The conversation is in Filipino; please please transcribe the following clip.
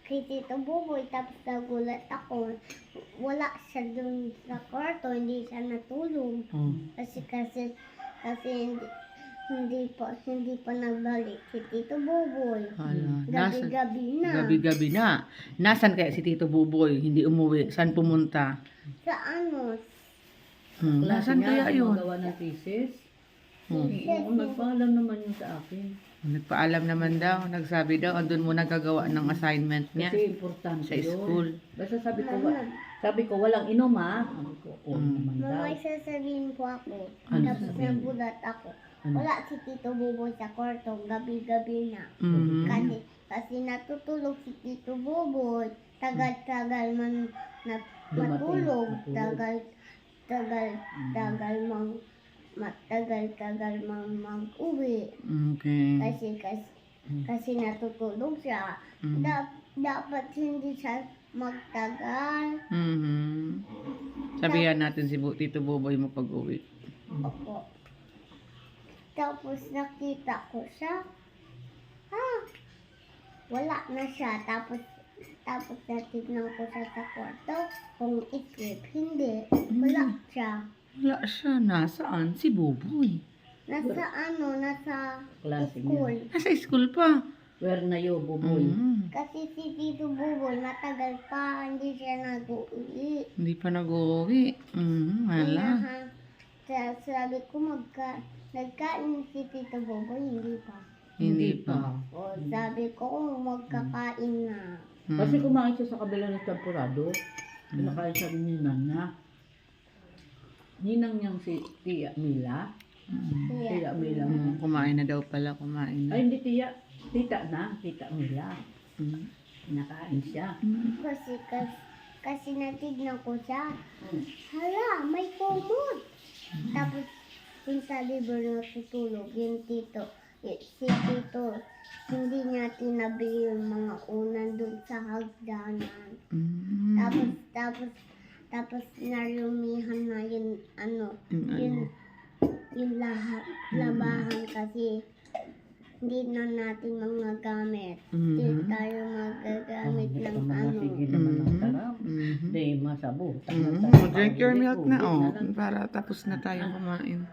kay Tito Buboy, tapos nagulat ako. Wala siya dun sa kwarto, hindi siya natulog. Kasi hindi pa nagbalik si Tito Buboy. Hala, Gabi-gabi na. Gabi-gabi na. Nasaan kaya si Tito Buboy? Hindi umuwi. Saan pumunta? Sa ano? Nasaan kaya yun? Gawa ng thesis. Hmm. Oo, nagpaalam naman yun sa akin. Nagpaalam naman daw. Nagsabi daw, andun mo nagagawa ng assignment niya. Kasi importante Sa yun. school. Basta sabi ko, walang inom ha. Sabi ko, naman daw. May sasabihin po ako. Ano Tapos sabihin? nagulat ako. Ano? Wala si Tito Buboy sa kwarto, gabi-gabi na. Mhm. Kasi natutulog si Tito Buboy. Tagal-tagal man na matulog. Matagal-tagal mang mag-uwi. Okay. Kasi natutulog siya. Dapat hindi siya magtagal. Mhm. Sabihan natin si Tito Buboy mo pag-uwi. Opo. Tapos nakita ko siya. Wala na siya. Tapos natignan ko siya sa kwarto. Kung itlip, hindi. Wala siya. Wala siya. Nasaan? Si Buboy. Nasa Klase school. Nasa school pa. Where na yun, buboy? Kasi si Tito Buboy, matagal pa, hindi siya nag-uwi. Hindi pa nag-uwi. Hala. Sabi ko, nagkain si Tito Buboy, hindi pa. Hindi pa. O, sabi ko, magkakain na. Kasi kumain siya sa kabila ng temporado. Kinakain siya rin ni Nana. Ninang niyang si Tia Mila. Tia Mila. Kumain na daw pala. Kumain na. Ay, hindi Tia. Tita na. Tita Mila. Kinakain siya. Kasi natignan ko siya. Hala, may kumot. Tapos, yung sa libre natutulog, yung si Tito, hindi niya tinabi yung mga unan doon sa hagdanan. Tapos narumihan na yung labahan kasi hindi na natin mga gamit. Hindi tayo magagamit ng Sige naman ang sarap. Hindi, masabo. Drink your milk na, para tapos na tayo kumain.